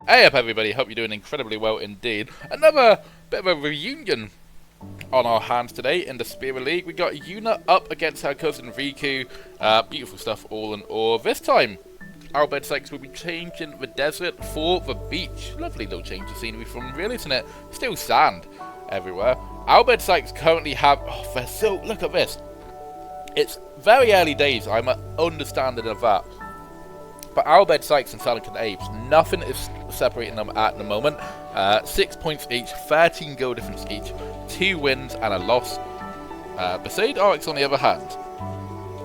Hey up everybody, hope you're doing incredibly well indeed. Another bit of a reunion on our hands today in the Spira League. We got Yuna up against her cousin Riku. Beautiful stuff all in all. This time, our Bhed Psyches will be changing the desert for the beach. Lovely little change of scenery from real, isn't it? Still sand everywhere. Our Bhed Psyches currently have... Oh, they're so... Look at this. It's very early days, I'm understanding of that. But our Bhed Psyches and Psyches and Apes, nothing is separating them at the moment. 6 points each, 13 goal difference each, 2 wins and a loss. Besaid Aurochs, on the other hand,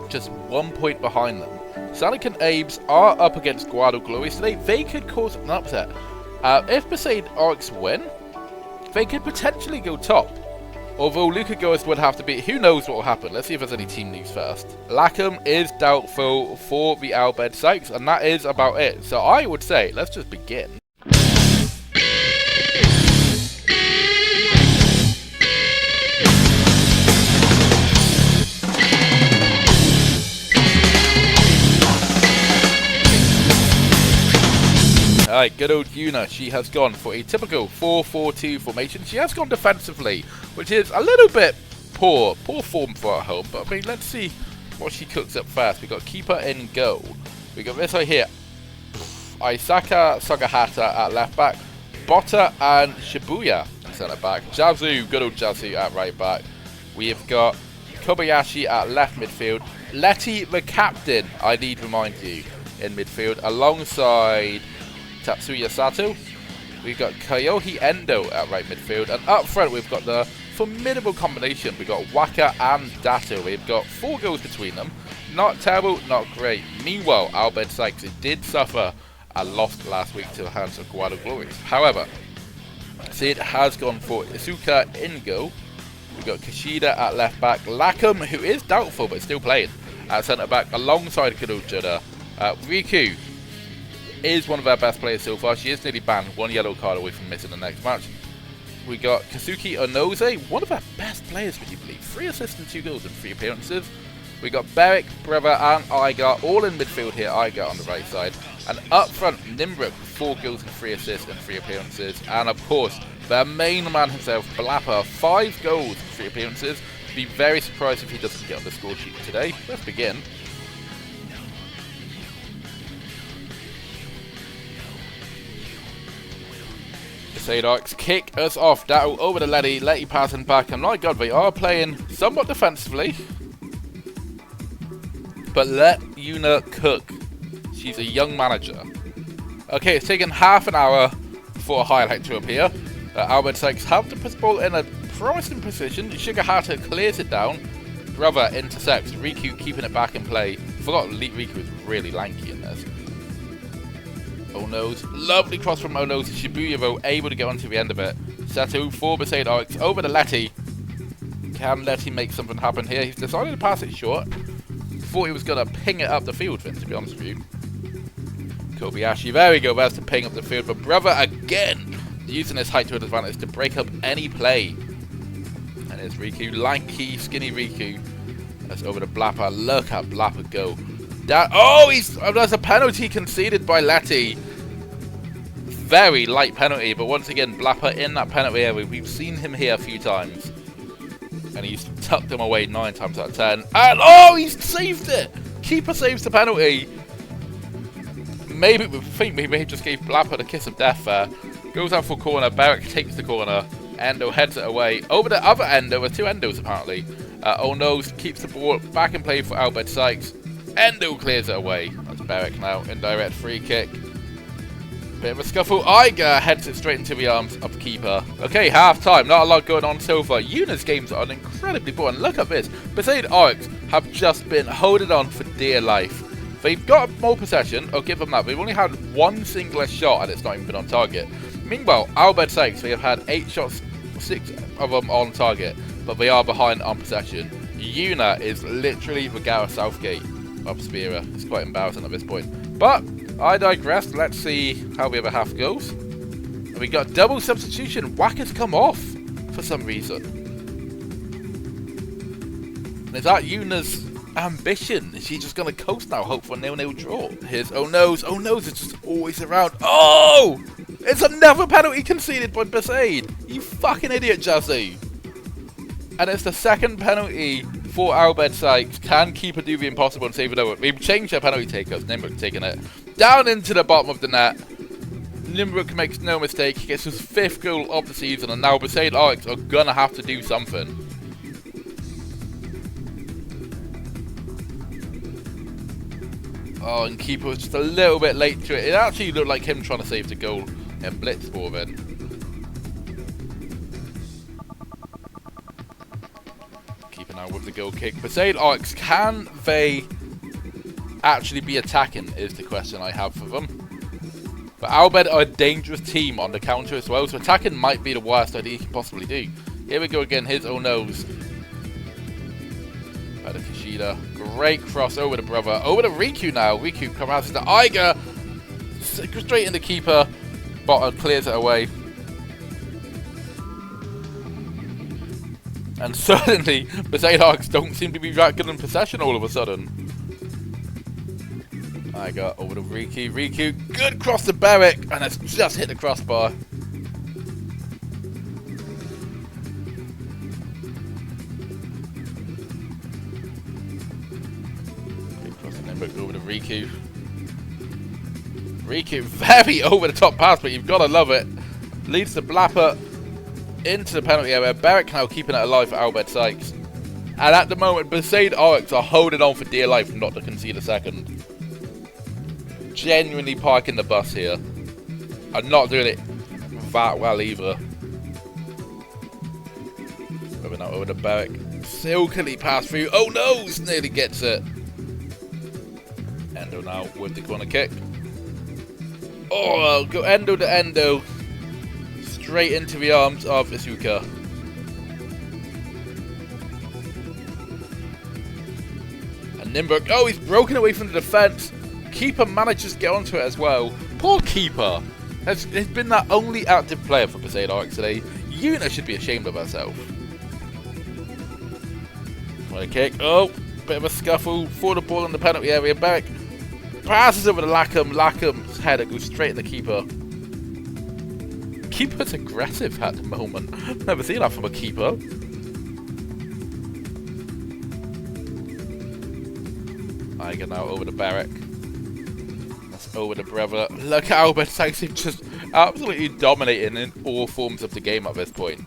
just 1 point behind them. Psyches and Apes are up against Guado Glorious today. They could cause an upset. If Besaid Aurochs win, they could potentially go top. Although Luca Ghost would have to be... Who knows what will happen? Let's see if there's any team news first. Lackham is doubtful for the Our Bhed Psyches, and that is about it. So I would say, let's just begin. Alright, good old Yuna, she has gone for a typical 4-4-2 formation. She has gone defensively, which is a little bit poor form for her home. But I mean, let's see what she cooks up first. We got Keeper in goal. We got this right here. Isaka Sagahata at left back. Botta and Shibuya at centre back. Jazu, good old Jazu at right back. We have got Kobayashi at left midfield. Letty the captain, I need to remind you, in midfield, alongside Tatsuya Sato. We've got Kyohi Endo at right midfield, and up front we've got the formidable combination. We've got Waka and Dato. We've got 4 goals between them. Not terrible, not great. Meanwhile, our Bhed Psyches did suffer a loss last week to the hands of Guado Glorious. However, Sid has gone for Isuka in goal. We've got Kishida at left back. Lackham, who is doubtful but still playing, at centre back alongside Kudojuda. Riku is one of our best players so far. She is nearly banned, 1 yellow card away from missing the next match. We got Kazuki Onoze, one of our best players, would you believe? 3 assists and 2 goals in 3 appearances. We got Beric, Brother and Igar all in midfield here. Igar on the right side. And up front, Nimbruk with 4 goals and 3 assists in 3 appearances. And of course, their main man himself, Blapper, 5 goals in 3 appearances. Be very surprised if he doesn't get on the score sheet today. Let's begin. Besaid Aurochs kick us off. Dato over to Letty. Letty passing back. And my god, they are playing somewhat defensively. But let Yuna cook. She's a young manager. Okay, it's taken half an hour for a highlight to appear. Our Bhed Psyches have the ball in a promising position. Shigahata clears it down. Brother intercepts. Riku keeping it back in play. Forgot Riku was really lanky in this. Ono's, lovely cross from Ono's. Shibuya though able to get onto the end of it. Sato for Besaid Aurochs over to Letty. Can Letty make something happen here? He's decided to pass it short. Thought he was going to ping it up the field, Vince, to be honest with you. Kobayashi, there we go, there's to ping up the field. But Brother again, using his height to his advantage to break up any play. And it's Riku, lanky, skinny Riku. That's over to Blapper. Look at Blapper go. There's a penalty conceded by Letty. Very light penalty, but once again, Blapper in that penalty area. We've seen him here a few times. And he's tucked them away 9 times out of 10. And he's saved it! Keeper saves the penalty. Maybe we think we may just gave Blapper the kiss of death there. Goes out for corner. Beric takes the corner. Endo heads it away. Over the other Endo, with 2 Endos apparently. No, keeps the ball back in play for Our Bhed Psyches. Endo clears it away. That's Beric now. Indirect free kick. Bit of a scuffle. Igar heads it straight into the arms of the keeper. Okay, half time. Not a lot going on so far. Yuna's games are incredibly boring. Look at this. Besaid Aurochs have just been holding on for dear life. They've got more possession. I'll give them that. They've only had 1 single shot and it's not even been on target. Meanwhile, Our Bhed Psyches, they have had 8 shots, 6 of them on target. But they are behind on possession. Yuna is literally the Gareth Southgate of Spira. It's quite embarrassing at this point. But I digress. Let's see how the other half goes. And we got double substitution. Wacker's come off for some reason. And is that Yuna's ambition? Is she just going to coast now, hope for a 0-0 draw? Here's Oh No's. Oh No's is just always around. Oh! It's another penalty conceded by Besaid. You fucking idiot, Jazzy. And it's the second penalty for Bhed Psyches. Can keeper do the impossible and save it over? We've changed their penalty takers. Nimbrook taking it down into the bottom of the net. Nimbrook makes no mistake. He gets his 5th goal of the season, and now Besaid Aurochs are gonna have to do something. Oh, and keeper was just a little bit late to it. It actually looked like him trying to save the goal in Blitzball then. Keeper now with the goal kick. Besaid Aurochs, can they actually be attacking is the question I have for them. But Bhed are a dangerous team on the counter as well, so attacking might be the worst idea you can possibly do. Here we go again, his own nose. By the Kishida. Great cross over the brother. Over to Riku now. Riku passes to Iger. Straight in the keeper. Bottom clears it away. And suddenly, Besaid Aurochs don't seem to be that good in possession all of a sudden. Iger over to Riku. Riku, good cross to Beric. And it's just hit the crossbar. Over to Riku. Riku, very over the top pass, but you've got to love it. Leads the Blapper into the penalty area. Beric now keeping it alive for Bhed Psyches. And at the moment, Besaid Aurochs are holding on for dear life not to concede a second. Genuinely parking the bus here. I'm not doing it that well either. Over now over to Beric. Silkily pass through. Oh no! Nearly gets it. Endo now with the corner kick. Oh, go Endo to Endo. Straight into the arms of Isuka. And Nimbrook, oh, he's broken away from the defence. Keeper manages to get onto it as well. Poor Keeper. Has been that only active player for Besaid Aurochs today. Yuna should be ashamed of herself. Corner kick. Oh, bit of a scuffle for the ball in the penalty area. Back. Passes over to Lackham. Lackham's header goes straight at the keeper. Keeper's aggressive at the moment. Never seen that from a keeper. Iger now over to Beric. That's over to Brother. Look how Bhed Psyches just absolutely dominating in all forms of the game at this point.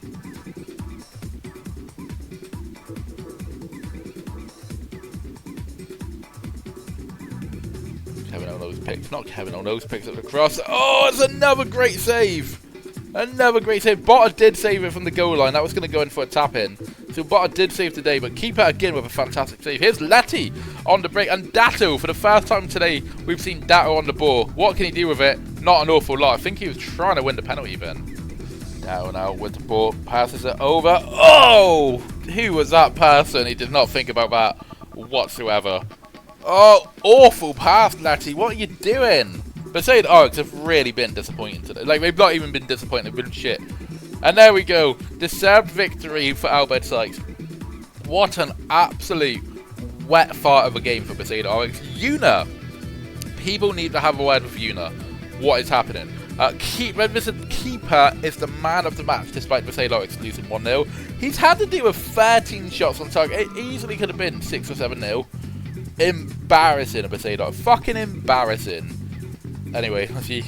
Not Kevin O'Nose picks up the cross. Oh, it's another great save. Another great save. Botta did save it from the goal line. That was going to go in for a tap in. So Botta did save today, but keeper again with a fantastic save. Here's Letty on the break. And Datto, for the first time today, we've seen Datto on the ball. What can he do with it? Not an awful lot. I think he was trying to win the penalty then. Datto now with the ball. Passes it over. Oh! Who was that person? He did not think about that whatsoever. Oh, awful pass, Letty. What are you doing? Besaid Aurochs have really been disappointing today. Like, they've not even been disappointing. They've been shit. And there we go. Deserved victory for Bhed Psyches. What an absolute wet fart of a game for Besaid Aurochs. Yuna. People need to have a word with Yuna. What is happening? Keeper is the man of the match despite Besaid Aurochs losing 1-0. He's had to deal with 13 shots on target. It easily could have been 6 or 7-0. Embarrassing, Besaid Aurochs. Fucking embarrassing. Anyway, let's see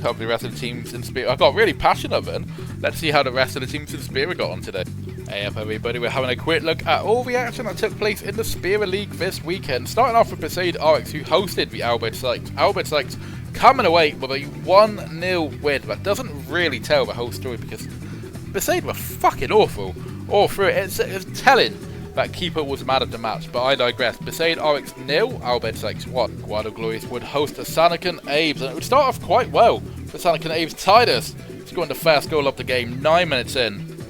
how the rest of the teams in Spira. I got really passionate then. Let's see how the rest of the teams in Spira got on today. Hey up everybody, we're having a quick look at all the action that took place in the Spira League this weekend. Starting off with Besaid Aurochs, who hosted the Bhed Psyches. Bhed Psyches coming away with a 1-0 win. That doesn't really tell the whole story because Besaid were fucking awful all through it. It's telling that keeper was man of the match, but I digress. Besaid Aurochs 0, Bhed Psyches 1. Guado Glorious would host the Sanakan Aves, and it would start off quite well for Sanakan Aves. Titus scoring the first goal of the game, 9 minutes in.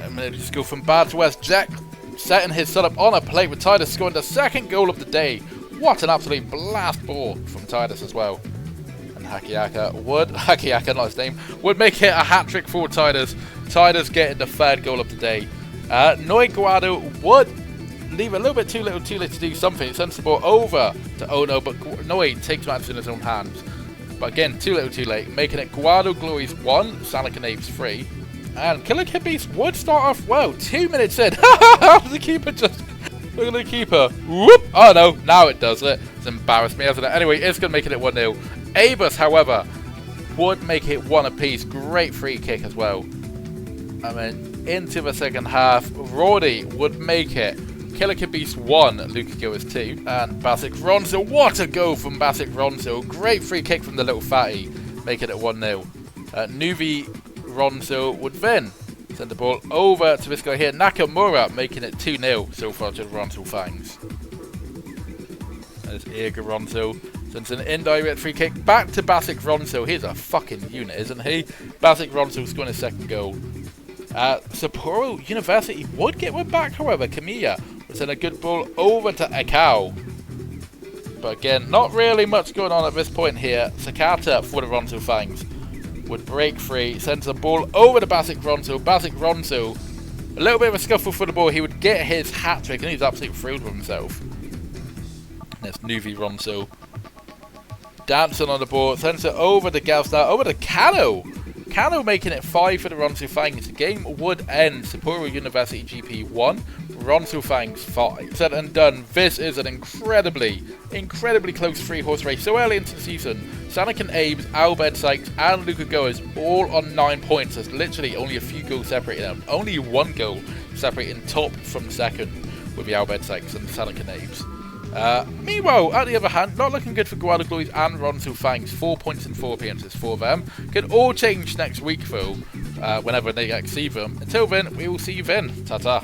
A minute to go from bad to worse. Jack setting his setup on a plate with Titus scoring the second goal of the day. What an absolute blast ball from Titus as well. And Hakiaka, not his name, would make it a hat-trick for Titus. Titus getting the third goal of the day. Noi Guado would leave a little bit too late to do something. It sends the ball over to Ono, but Noi takes matters in his own hands. But again, too little too late, making it Guado Glories 1, Sonic and Apes 3. And Killer Kid Beast would start off well, 2 minutes in. The keeper just... Look at the keeper. Whoop! Oh no, now it does it. It's embarrassed me, hasn't it? Anyway, it's going to make it 1-0. Abus, however, would make it 1 apiece. Great free kick as well. And then into the second half, Roddy would make it Killer Kid Beast 1, Luca Gillis 2. And Basic Ronzo, what a goal from Basic Ronzo. Great free kick from the little fatty, making it 1-0. Nuvi Ronzo would then send the ball over to this guy here, Nakamura, making it 2-0 so far to the Ronzo Fangs. There's Eager Ronzo. Sends an indirect free kick back to Basic Ronzo. He's a fucking unit, isn't he? Basic Ronzo scoring his second goal. Sapporo University would get one back, however. Kamiya would send a good ball over to Ekau. But again, not really much going on at this point here. Sakata for the Ronzo Fangs would break free, sends the ball over to Basic Ronzo. Basic Ronzo, a little bit of a scuffle for the ball. He would get his hat trick and he's absolutely thrilled with himself. There's Nuvi Ronzo. Dancing on the ball, sends it over to Gavstar, over to Kano. Kano making it 5 for the Ronzo Fangs. The game would end Sapporo University GP 1, Ronzo Fangs 5. Said and done, this is an incredibly close 3-horse race. So early into the season, Sonic and Abe's, Albed Sykes and Luca Goers all on 9 points. There's literally only a few goals separating them. Only 1 goal separating top from second with the Albed Sykes and Sonic and Abe's. Meanwhile, at the other hand, not looking good for Guado Glories and Ronzo Fangs. 4 points in 4 appearances for them. Could all change next week though, whenever they see them. Until then, we will see you then. Ta-ta.